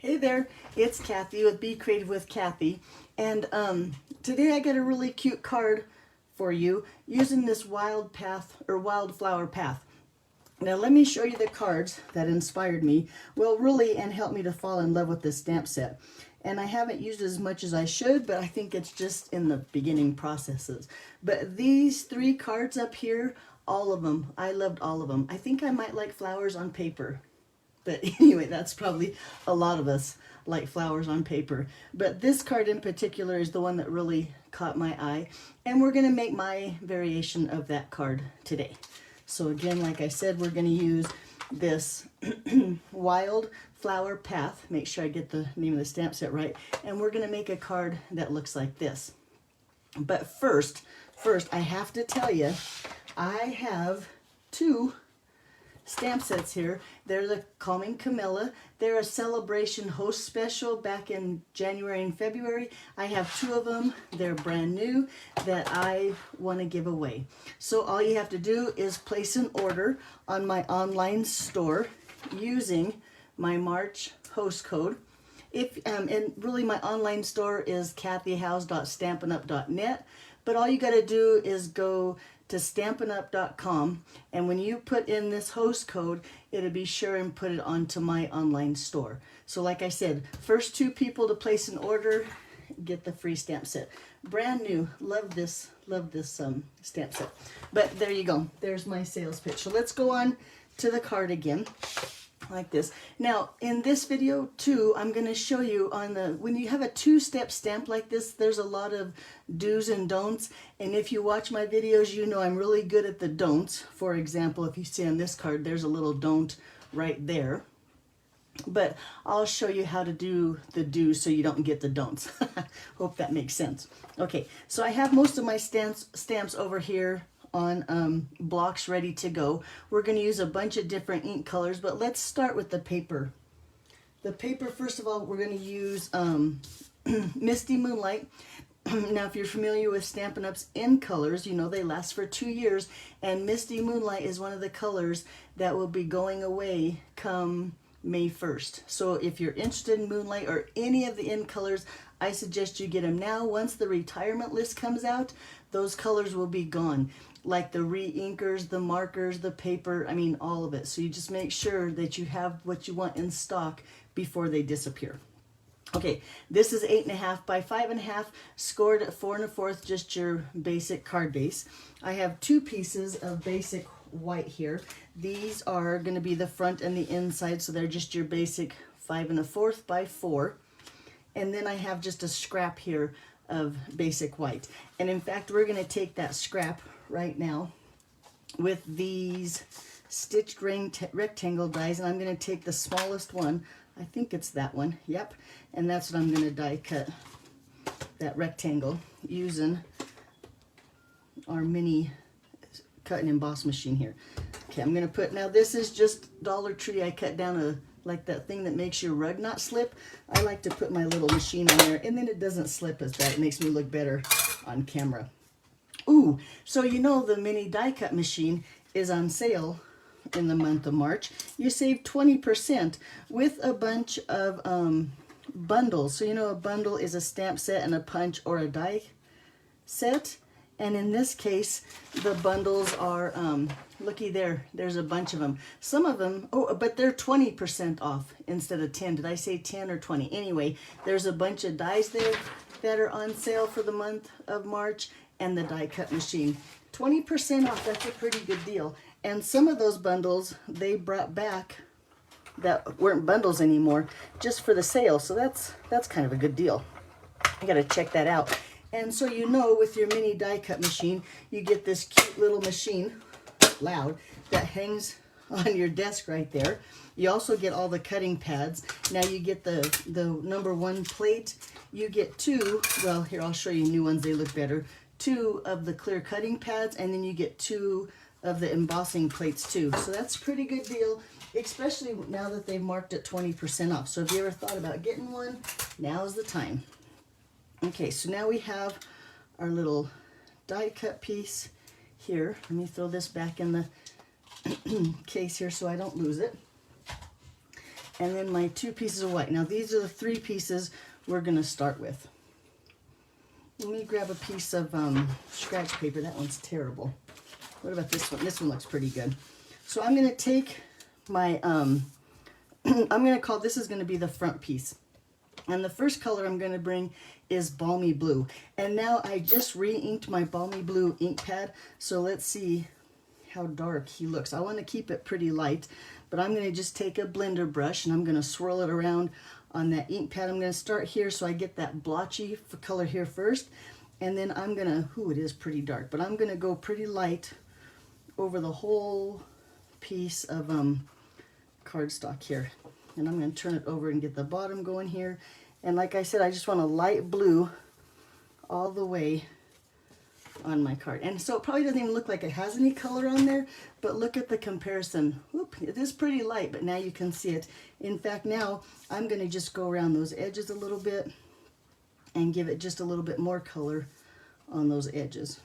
Hey there, it's Kathy with Be Creative with Kathy, and today I got a really cute card for you using this Wildflower Path. Now let me show you the cards that inspired me, well really, and helped me to fall in love with this stamp set. And I haven't used it as much as I should, but I think it's just in the beginning processes. But these 3 cards up here, all of them, I loved all of them. I think I might like flowers on paper. But anyway, that's probably a lot of us like flowers on paper. But this card in particular is the one that really caught my eye. And we're going to make my variation of that card today. So again, like I said, we're going to use this Wildflower Path. Make sure I get the name of the stamp set right. And we're going to make a card that looks like this. But first, I have to tell you, I have 2 stamp sets here. They're the Calming Camilla. They're a celebration host special back in January and February. I have 2 of them. They're brand new that I want to give away. So all you have to do is place an order on my online store using my March host code. And really my online store is kathyhouse.stampinup.net, but all you got to do is go to stampinup.com, and when you put in this host code, it'll be sure and put it onto my online store. So like I said, first 2 people to place an order get the free stamp set. Brand new. Love this stamp set. But there you go. There's my sales pitch. So let's go on to the card again. Like this. Now in this video too, I'm going to show you when you have a 2-step stamp like this, there's a lot of do's and don'ts, and if you watch my videos, you know I'm really good at the don'ts. For example, if you see on this card, there's a little don't right there, but I'll show you how to do the do's so you don't get the don'ts. Hope that makes sense. Okay, so I have most of my stamps over here on blocks ready to go. We're going to use a bunch of different ink colors, but let's start with the paper. The paper, first of all, we're going to use Misty Moonlight. Now, if you're familiar with Stampin' Up's in colors, you know they last for 2 years, and Misty Moonlight is one of the colors that will be going away come May 1st. So if you're interested in Moonlight or any of the in colors, I suggest you get them now. Once the retirement list comes out, those colors will be gone. Like the re-inkers, the markers, the paper, I mean all of it. So you just make sure that you have what you want in stock before they disappear. Okay, this is 8.5 by 5.5, scored at 4 1/4, just your basic card base. I have 2 pieces of basic white here. These are going to be the front and the inside, so they're just your basic 5 1/4 by 4. And then I have just a scrap here of basic white. And in fact, we're going to take that scrap right now with these stitched rectangle dies, and I'm going to take the smallest one. I think it's that one. Yep. And that's what I'm going to die cut, that rectangle, using our mini cut and emboss machine here. Okay, I'm going to put, now this is just Dollar Tree. I cut down like that thing that makes your rug not slip. I like to put my little machine on there, and then it doesn't slip as bad. It makes me look better on camera. Ooh, so you know the mini die cut machine is on sale in the month of March. You save 20% with a bunch of bundles. So you know a bundle is a stamp set and a punch or a die set. And in this case, the bundles are, looky there, there's a bunch of them. Some of them, oh, but they're 20% off instead of 10. Did I say 10 or 20? Anyway, there's a bunch of dies there that are on sale for the month of March, and the die cut machine. 20% off, that's a pretty good deal. And some of those bundles, they brought back that weren't bundles anymore, just for the sale. So that's kind of a good deal. You gotta check that out. And so you know, with your mini die cut machine, you get this cute little machine, loud, that hangs on your desk right there. You also get all the cutting pads. Now you get the #1 plate. You get 2, well here I'll show you new ones, they look better. 2 of the clear cutting pads, and then you get 2 of the embossing plates too. So that's a pretty good deal, especially now that they've marked it 20% off. So if you ever thought about getting one, now's the time. Okay, so now we have our little die cut piece here. Let me throw this back in the case here so I don't lose it. and then my 2 pieces of white. Now these are the 3 pieces we're going to start with. Let me grab a piece of scratch paper. That one's terrible. What about this one? This one looks pretty good. So I'm going to take my, I'm going to call, this is going to be the front piece. And the first color I'm going to bring is Balmy Blue. And now I just re-inked my Balmy Blue ink pad. So let's see how dark he looks. I want to keep it pretty light, but I'm going to just take a blender brush and I'm going to swirl it around on that ink pad. I'm going to start here so I get that blotchy color here first. And then I'm going to, ooh, it is pretty dark, but I'm going to go pretty light over the whole piece of cardstock here. And I'm going to turn it over and get the bottom going here. And like I said, I just want a light blue all the way on my card. And so it probably doesn't even look like it has any color on there, but look at the comparison. Whoop, it is pretty light, but now you can see it. In fact, now I'm going to just go around those edges a little bit and give it just a little bit more color on those edges.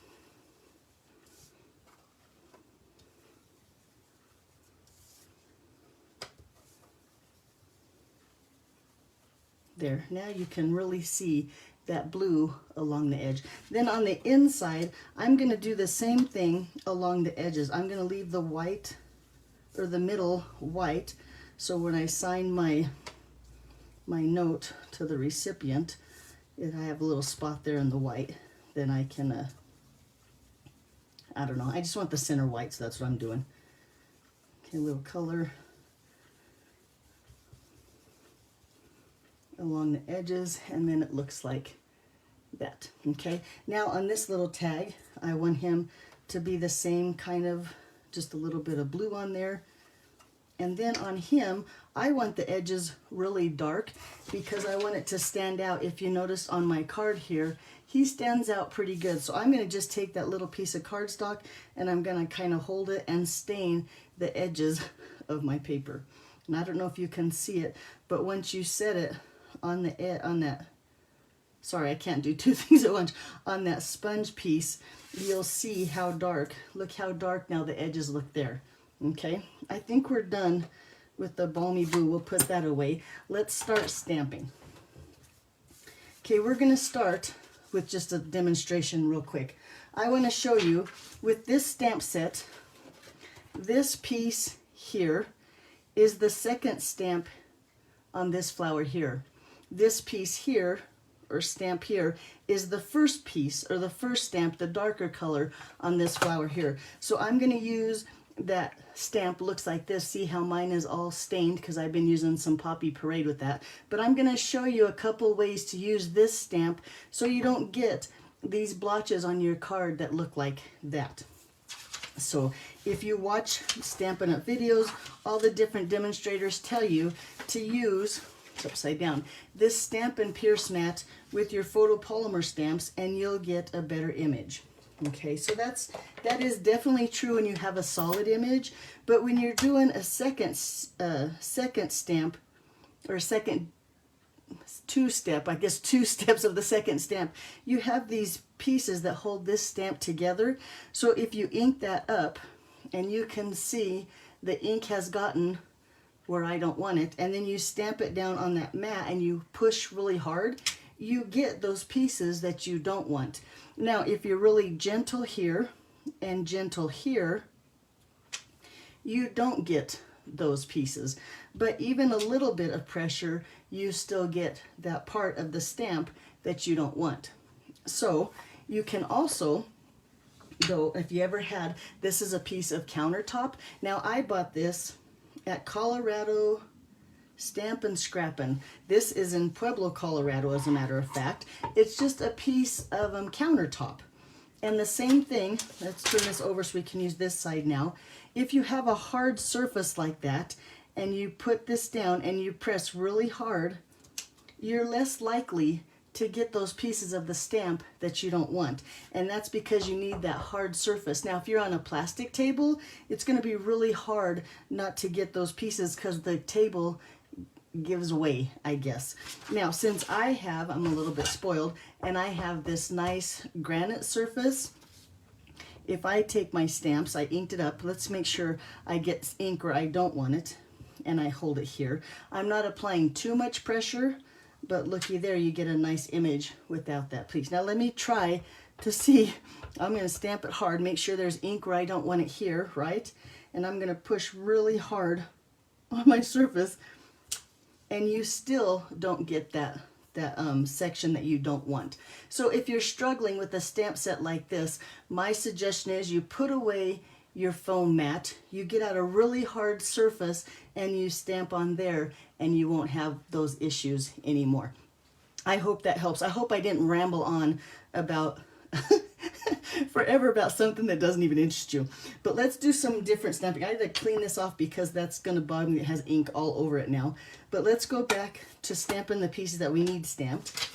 There, now you can really see that blue along the edge. Then on the inside, I'm going to do the same thing along the edges. I'm going to leave the white, or the middle white, so when I sign my note to the recipient, I have a little spot there in the white, then I can, I don't know, I just want the center white, so that's what I'm doing. Okay, a little color along the edges, and then it looks like that. Okay, now on this little tag, I want him to be the same kind of, just a little bit of blue on there. And then on him, I want the edges really dark because I want it to stand out. If you notice on my card here, he stands out pretty good. So I'm going to just take that little piece of cardstock and I'm going to kind of hold it and stain the edges of my paper. And I don't know if you can see it, but once you set it on that, sorry, I can't do 2 things at once, on that sponge piece, you'll see how dark, look how dark now the edges look there. Okay, I think we're done with the Balmy Blue. We'll put that away. Let's start stamping. Okay, we're going to start with just a demonstration real quick. I want to show you with this stamp set, this piece here is the second stamp on this flower here. This piece here, or stamp here, is the first piece, or the first stamp, the darker color on this flower here. So I'm going to use that stamp, looks like this. See how mine is all stained because I've been using some Poppy Parade with that. But I'm going to show you a couple ways to use this stamp so you don't get these blotches on your card that look like that. So if you watch Stampin' Up videos, all the different demonstrators tell you to use, it's upside down, this Stampin' Pierce mat with your photopolymer stamps and you'll get a better image. Okay, so that is definitely true when you have a solid image, but when you're doing a second stamp, or second two-step, I guess 2 steps of the second stamp, you have these pieces that hold this stamp together. So if you ink that up, and you can see the ink has gotten where I don't want it, and then you stamp it down on that mat and you push really hard, you get those pieces that you don't want. Now, if you're really gentle here and gentle here, you don't get those pieces. But even a little bit of pressure, you still get that part of the stamp that you don't want. So you can also, though, if you ever had, this is a piece of countertop. Now I bought this at Colorado Stampin' Scrappin'. This is in Pueblo, Colorado, as a matter of fact. It's just a piece of countertop. And the same thing, let's turn this over so we can use this side now. If you have a hard surface like that, and you put this down and you press really hard, you're less likely to get those pieces of the stamp that you don't want. And that's because you need that hard surface. Now, if you're on a plastic table, it's going to be really hard not to get those pieces because the table gives way, I guess. Now, since I'm a little bit spoiled, and I have this nice granite surface, if I take my stamps, I inked it up. Let's make sure I get ink where I don't want it. and I hold it here. I'm not applying too much pressure, but looky there, you get a nice image without that piece. Now let me try to see. I'm going to stamp it hard, make sure there's ink where I don't want it here, right? And I'm going to push really hard on my surface, and you still don't get that section that you don't want. So if you're struggling with a stamp set like this, my suggestion is you put away your foam mat, you get out a really hard surface, and you stamp on there, and you won't have those issues anymore. I hope that helps. I hope I didn't ramble on about forever about something that doesn't even interest you. But let's do some different stamping. I had to clean this off because that's going to bother me. It has ink all over it now. But let's go back to stamping the pieces that we need stamped.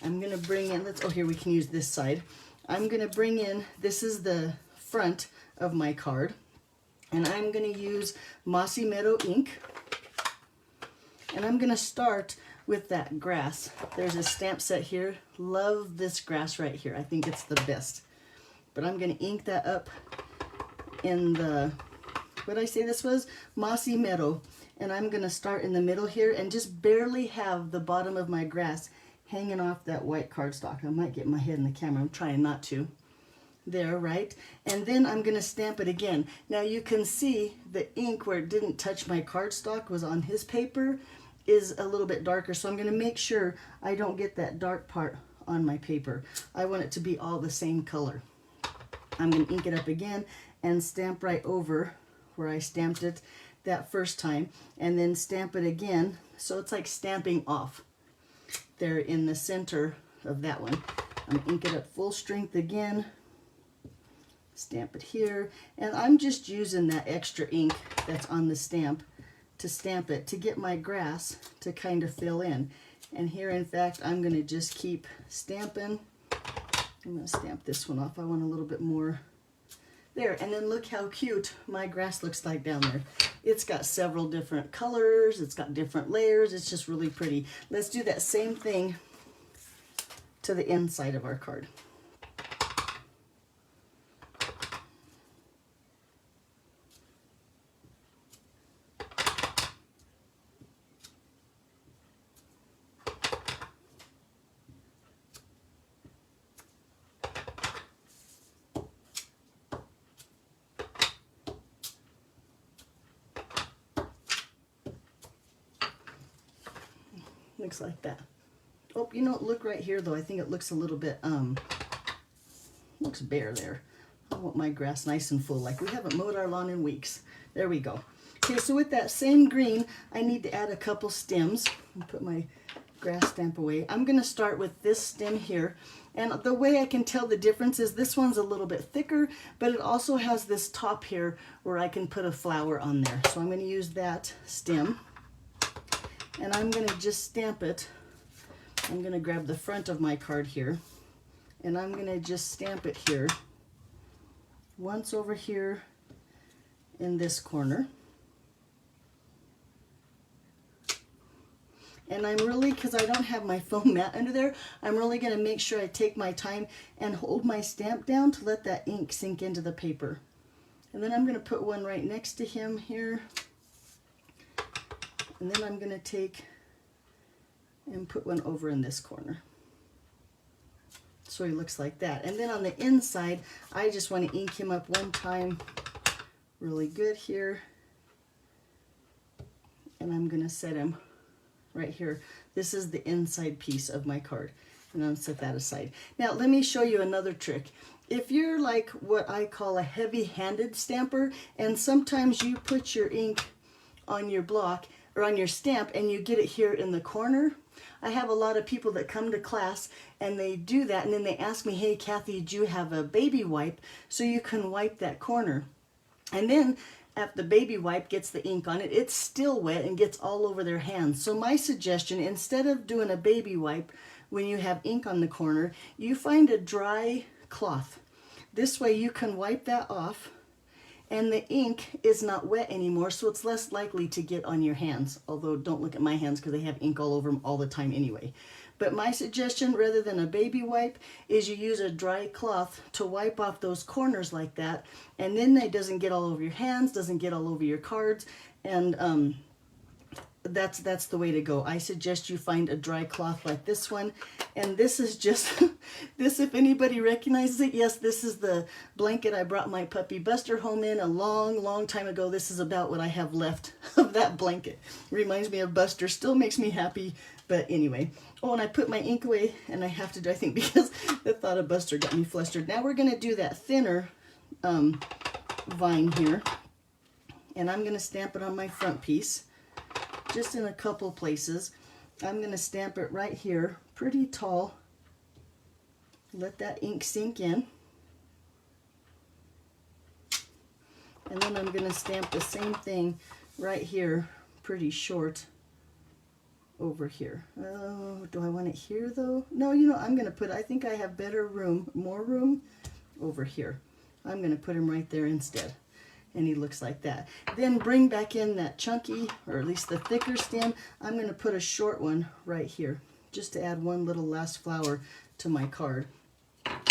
I'm going to bring in, oh, here we can use this side. I'm going to bring in, this is the front of my card, and I'm going to use Mossy Meadow ink. And I'm going to start with that grass. There's a stamp set here. Love this grass right here. I think it's the best. But I'm going to ink that up in the, what did I say this was? Mossy Meadow. And I'm going to start in the middle here and just barely have the bottom of my grass hanging off that white cardstock. I might get my head in the camera. I'm trying not to. There, right? And then I'm going to stamp it again. Now you can see the ink where it didn't touch my cardstock was on his paper is a little bit darker. So I'm going to make sure I don't get that dark part on my paper. I want it to be all the same color. I'm going to ink it up again and stamp right over where I stamped it that first time, and then stamp it again. So it's like stamping off there in the center of that one. I'm going to ink it up full strength again, stamp it here, and I'm just using that extra ink that's on the stamp to stamp it to get my grass to kind of fill in. And here, in fact, I'm going to just keep stamping. I'm going to stamp this one off. I want a little bit more there. And then look how cute my grass looks like down there. It's got several different colors. It's got different layers. It's just really pretty. Let's do that same thing to the inside of our card. Looks like that. Oh, you know, look right here though. I think it looks a little bit, looks bare there. I want my grass nice and full, like we haven't mowed our lawn in weeks. There we go. Okay, so with that same green, I need to add a couple stems. I'll put my grass stamp away. I'm going to start with this stem here. And the way I can tell the difference is this one's a little bit thicker, but it also has this top here where I can put a flower on there. So I'm going to use that stem. And I'm going to just stamp it. I'm going to grab the front of my card here, and I'm going to just stamp it here, once over here in this corner. And I'm really, because I don't have my foam mat under there, I'm really going to make sure I take my time and hold my stamp down to let that ink sink into the paper. And then I'm going to put one right next to him here. And then I'm going to take and put one over in this corner. So he looks like that. And then on the inside, I just want to ink him up one time really good here. And I'm going to set him right here. This is the inside piece of my card. And I'll set that aside. Now let me show you another trick. If you're like what I call a heavy-handed stamper, and sometimes you put your ink on your block, or on your stamp, and you get it here in the corner. I have a lot of people that come to class and they do that, and then they ask me, hey Kathy, do you have a baby wipe so you can wipe that corner? And then if the baby wipe gets the ink on it, it's still wet and gets all over their hands. So my suggestion, instead of doing a baby wipe when you have ink on the corner, you find a dry cloth. This way you can wipe that off, and the ink is not wet anymore, so it's less likely to get on your hands. Although don't look at my hands because they have ink all over them all the time anyway. But my suggestion, rather than a baby wipe, is you use a dry cloth to wipe off those corners like that, and then it doesn't get all over your hands, doesn't get all over your cards, and that's the way to go. I suggest you find a dry cloth like this one. And this is just, this, if anybody recognizes it, yes, this is the blanket I brought my puppy Buster home in a long time ago. This is about what I have left of that blanket. Reminds me of Buster, still makes me happy, but anyway. Oh, and I put my ink away, and I have to do, I think, because the thought of Buster got me flustered. Now we're gonna do that thinner vine here, and I'm gonna stamp it on my front piece, just in a couple places. I'm gonna stamp it right here, pretty tall. Let that ink sink in. And then I'm gonna stamp the same thing right here, pretty short over here. Oh, do I want it here though? No, you know, I'm gonna put, I think I have better room, more room over here. I'm gonna put him right there instead. And he looks like that. Then bring back in that chunky, or at least the thicker stem. I'm gonna put a short one right here, just to add one little last flower to my card.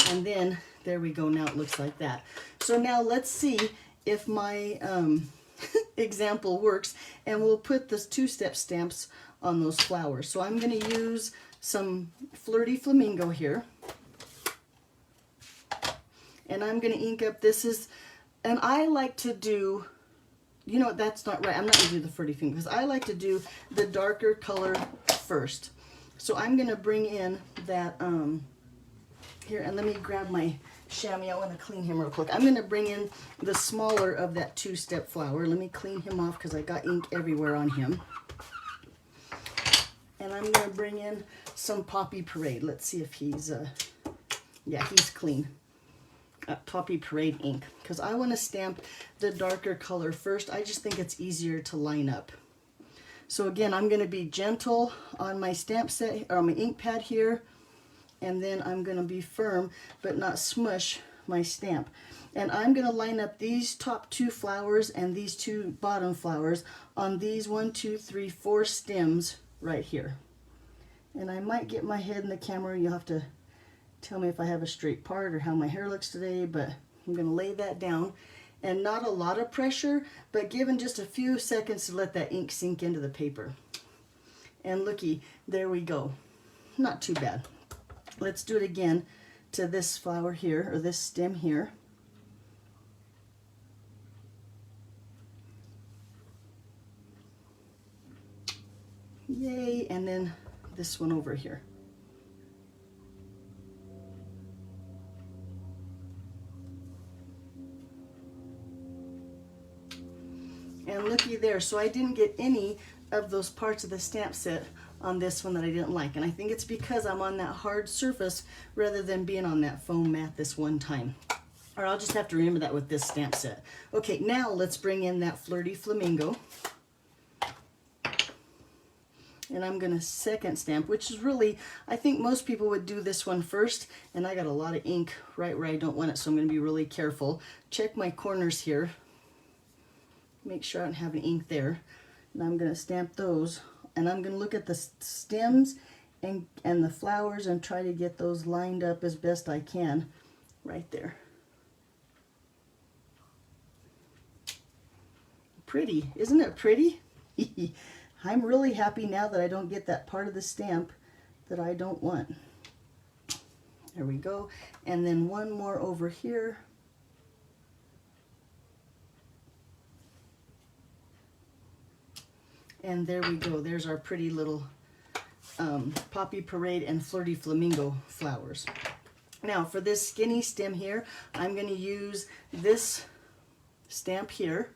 And then, there we go, now it looks like that. So now let's see if my example works, and we'll put the two-step stamps on those flowers. So I'm gonna use some Flirty Flamingo here. And I'm gonna ink up, this is, and I like to do, you know what, that's not right. I'm not gonna do the Flirty Flamingo, because I like to do the darker color first. So I'm gonna bring in that, here, and let me grab my chamois. I wanna clean him real quick. I'm gonna bring in the smaller of that two-step flower. Let me clean him off, because I got ink everywhere on him. And I'm gonna bring in some Poppy Parade. Let's see if he's, yeah, he's clean. Poppy Parade ink, because I want to stamp the darker color first. I just think it's easier to line up. So again, I'm going to be gentle on my stamp set, or on my ink pad here, and then I'm going to be firm but not smush my stamp. And I'm going to line up these top two flowers and these two bottom flowers on these 1, 2, 3, 4 stems right here. And I might get my head in the camera. You'll have to tell me if I have a straight part or how my hair looks today, but I'm going to lay that down. And not a lot of pressure, but given just a few seconds to let that ink sink into the paper. And looky, there we go. Not too bad. Let's do it again to this flower here, or this stem here. Yay, and then this one over here. And looky there, so I didn't get any of those parts of the stamp set on this one that I didn't like. And I think it's because I'm on that hard surface rather than being on that foam mat this one time. Or I'll just have to remember that with this stamp set. Okay, now let's bring in that Flirty Flamingo. And I'm gonna second stamp, which is really, I think most people would do this one first, and I got a lot of ink right where I don't want it, so I'm gonna be really careful. Check my corners here. Make sure I don't have any ink there. And I'm gonna stamp those, and I'm gonna look at the stems and the flowers and try to get those lined up as best I can right there. Pretty, isn't it pretty? I'm really happy now that I don't get that part of the stamp that I don't want. There we go. And then one more over here. And there we go. There's our pretty little Poppy Parade and Flirty Flamingo flowers. Now for this skinny stem here, I'm going to use this stamp here.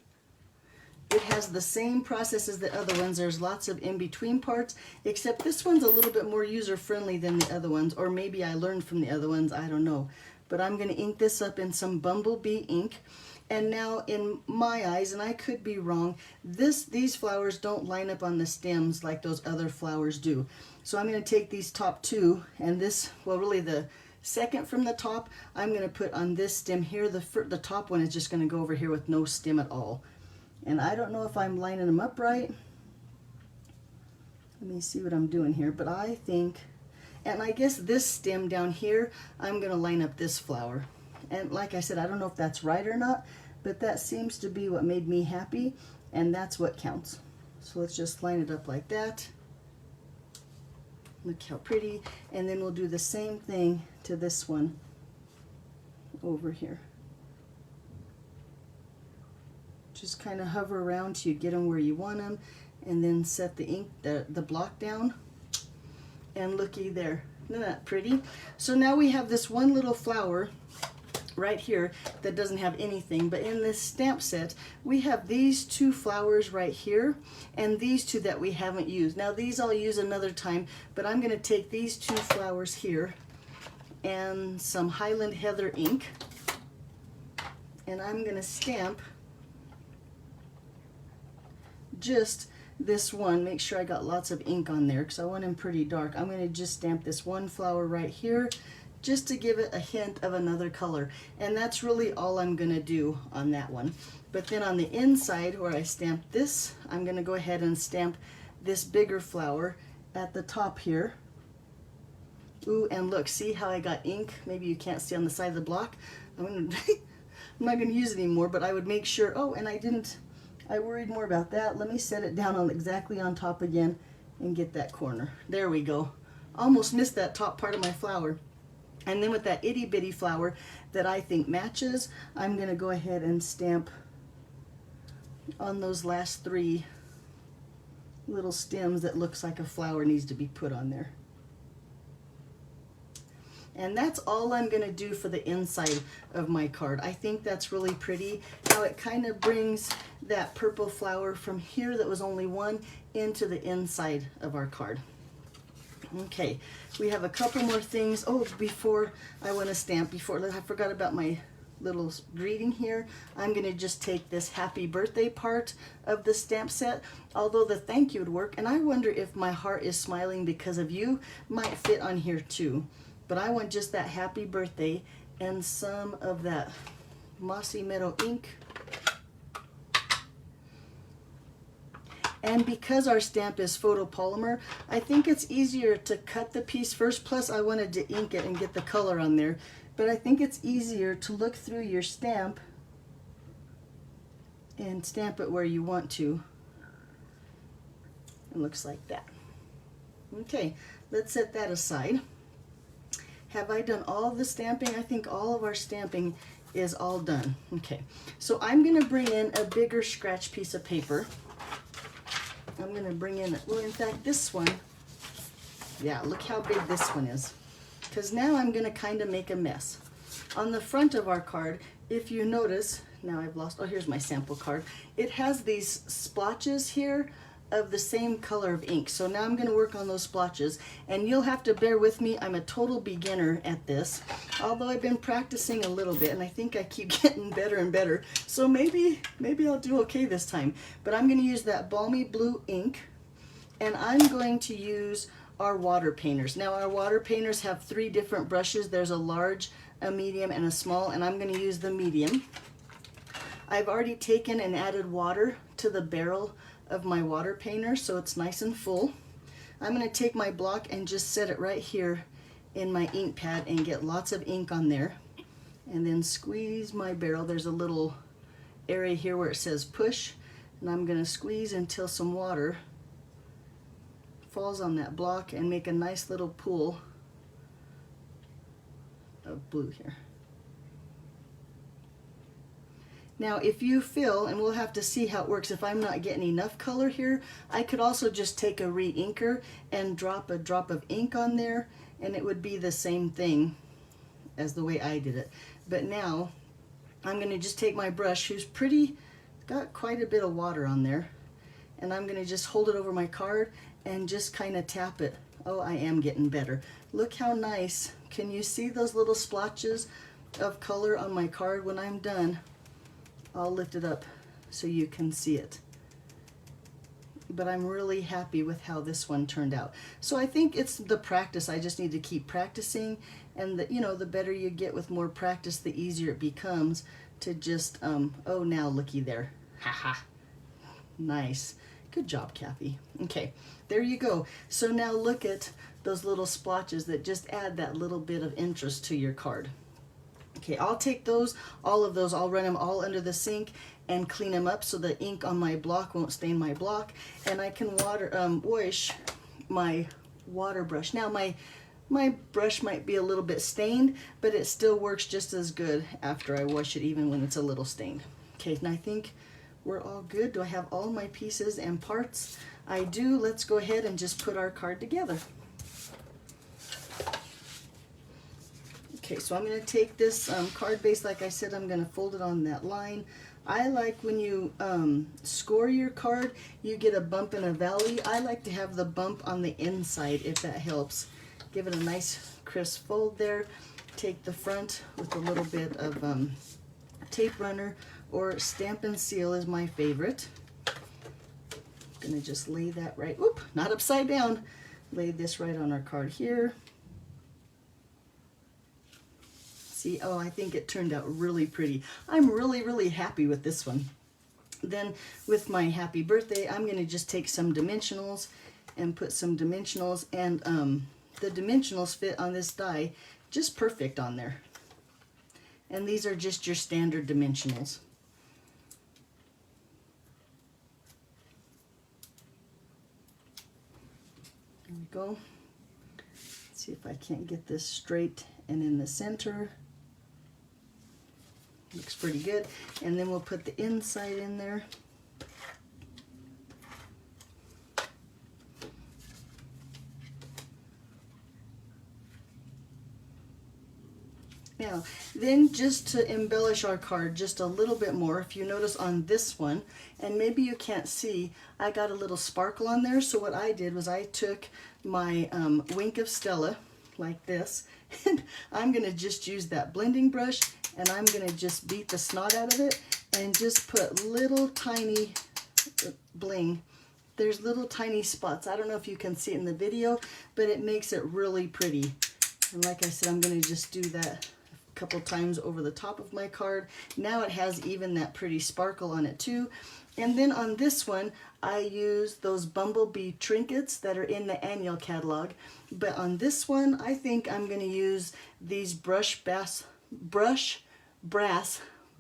It has the same process as the other ones. There's lots of in-between parts, except this one's a little bit more user-friendly than the other ones, or maybe I learned from the other ones, I don't know. But I'm going to ink this up in some Bumblebee ink. And now in my eyes, and I could be wrong, these flowers don't line up on the stems like those other flowers do. So I'm going to take these top two, and this, well really the second from the top, I'm going to put on this stem here. The top one is just going to go over here with no stem at all. And I don't know if I'm lining them up right. Let me see what I'm doing here, but I think, and I guess this stem down here, I'm going to line up this flower. And like I said, I don't know if that's right or not, but that seems to be what made me happy, and that's what counts. So let's just line it up like that. Look how pretty. And then we'll do the same thing to this one over here. Just kind of hover around till you get them where you want them, and then set the ink, the block down. And looky there. Isn't that pretty? So now we have this one little flower right here that doesn't have anything, but in this stamp set we have these two flowers right here and these two that we haven't used. Now these I'll use another time, but I'm going to take these two flowers here and some Highland Heather ink, and I'm going to stamp just this one. Make sure I got lots of ink on there because I want them pretty dark. I'm going to just stamp this one flower right here just to give it a hint of another color, and that's really all I'm going to do on that one. But then on the inside where I stamped this, I'm going to go ahead and stamp this bigger flower at the top here. Ooh, and look, see how I got ink? Maybe you can't see on the side of the block. I'm not going to use it anymore, but I would make sure. Oh, and I worried more about that. Let me set it down on exactly on top again and get that corner. There we go. Almost missed that top part of my flower. And then with that itty bitty flower that I think matches, I'm going to go ahead and stamp on those last three little stems that looks like a flower needs to be put on there. And that's all I'm going to do for the inside of my card. I think that's really pretty how it kind of brings that purple flower from here that was only one into the inside of our card. Okay, we have a couple more things. Oh, before I want to stamp, I forgot about my little greeting here. I'm going to just take this happy birthday part of the stamp set, although the thank you would work, and I wonder if my heart is smiling because of you might fit on here too. But I want just that happy birthday and some of that Mossy Meadow ink. And because our stamp is photopolymer, I think it's easier to cut the piece first. Plus I wanted to ink it and get the color on there. But I think it's easier to look through your stamp and stamp it where you want to. It looks like that. Okay, let's set that aside. Have I done all the stamping? I think all of our stamping is all done. Okay, so I'm going to bring in a bigger scratch piece of paper. I'm going to bring in, well, in fact, this one. Yeah, look how big this one is. Because now I'm going to kind of make a mess. On the front of our card, if you notice, now I've lost, oh, here's my sample card. It has these splotches here of the same color of ink. So now I'm going to work on those splotches, and you'll have to bear with me. I'm a total beginner at this, although I've been practicing a little bit, and I think I keep getting better and better. So maybe I'll do okay this time. But I'm going to use that balmy blue ink, and I'm going to use our water painters. Now our water painters have 3 different brushes. There's a large, a medium, and a small, and I'm going to use the medium. I've already taken and added water to the barrel of my water painter, so it's nice and full. I'm going to take my block and just set it right here in my ink pad and get lots of ink on there, and then squeeze my barrel. There's a little area here where it says push, and I'm going to squeeze until some water falls on that block and make a nice little pool of blue here. Now if you feel, and we'll have to see how it works, if I'm not getting enough color here, I could also just take a re-inker and drop a drop of ink on there, and it would be the same thing as the way I did it. But now I'm going to just take my brush, who's got quite a bit of water on there, and I'm going to just hold it over my card and just kind of tap it. Oh, I am getting better. Look how nice. Can you see those little splotches of color on my card? When I'm done, I'll lift it up so you can see it. But I'm really happy with how this one turned out. So I think it's the practice. I just need to keep practicing, and the better you get with more practice, the easier it becomes to just, oh, now looky there. Haha. Nice. Good job, Kathy. Okay, there you go. So now look at those little splotches that just add that little bit of interest to your card. Okay, I'll take those, all of those, I'll run them all under the sink and clean them up so the ink on my block won't stain my block, and I can wash my water brush. Now my brush might be a little bit stained, but it still works just as good after I wash it, even when it's a little stained. Okay, and I think we're all good. Do I have all my pieces and parts? I do. Let's go ahead and just put our card together. Okay, so I'm going to take this card base, like I said, I'm going to fold it on that line. I like when you score your card, you get a bump and a valley. I like to have the bump on the inside, if that helps. Give it a nice crisp fold there. Take the front with a little bit of tape runner, or Stampin' Seal is my favorite. I'm going to just lay that right, whoop, not upside down. Lay this right on our card here. See, oh, I think it turned out really pretty. I'm really happy with this one. Then with my happy birthday, I'm going to just take some dimensionals and put some dimensionals, and the dimensionals fit on this die just perfect on there. And these are just your standard dimensionals. There we go. Let's see if I can't get this straight and in the center. Looks pretty good. And then we'll put the inside in there. Now, then just to embellish our card just a little bit more, if you notice on this one, and maybe you can't see, I got a little sparkle on there. So what I did was I took my Wink of Stella, like this, and I'm going to just use that blending brush, and I'm going to just beat the snot out of it and just put little tiny bling. There's little tiny spots. I don't know if you can see it in the video, but it makes it really pretty. And like I said, I'm going to just do that a couple times over the top of my card. Now it has even that pretty sparkle on it too. And then on this one, I use those bumblebee trinkets that are in the annual catalog. But on this one, I think I'm going to use these brush brass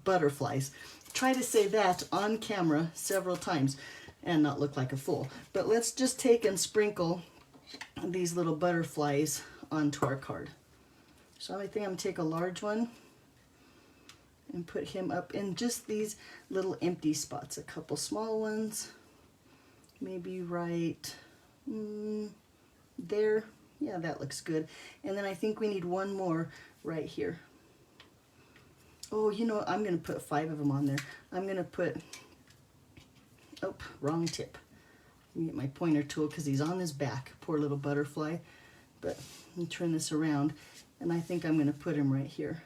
butterflies. Try to say that on camera several times and not look like a fool. But let's just take and sprinkle these little butterflies onto our card. So I think I'm going to take a large one and put him up in just these little empty spots. A couple small ones, maybe right there. Yeah, that looks good. And then I think we need one more right here. Oh, you know what? I'm going to put 5 of them on there. I'm going to put, oh, wrong tip. Let me get my pointer tool because he's on his back. Poor little butterfly. But let me turn this around, and I think I'm going to put him right here.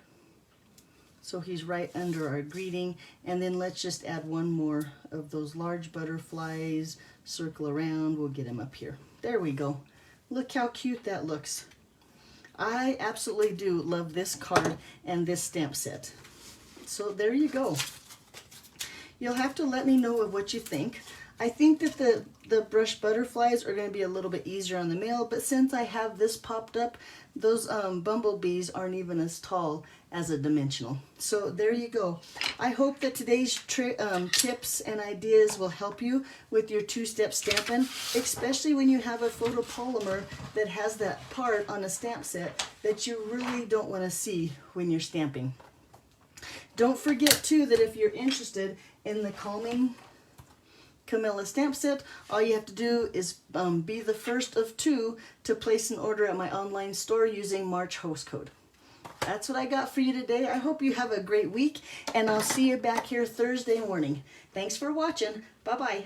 So he's right under our greeting. And then let's just add one more of those large butterflies. Circle around. We'll get him up here. There we go. Look how cute that looks. I absolutely do love this card and this stamp set. So there you go. You'll have to let me know what you think. I think that the brush butterflies are going to be a little bit easier on the mail, but since I have this popped up, those bumblebees aren't even as tall as a dimensional. So there you go. I hope that today's tips and ideas will help you with your two-step stamping, especially when you have a photopolymer that has that part on a stamp set that you really don't want to see when you're stamping. Don't forget too that if you're interested in the Calming Camilla stamp set, all you have to do is be the first of 2 to place an order at my online store using March host code. That's what I got for you today. I hope you have a great week, and I'll see you back here Thursday morning. Thanks for watching. Bye-bye.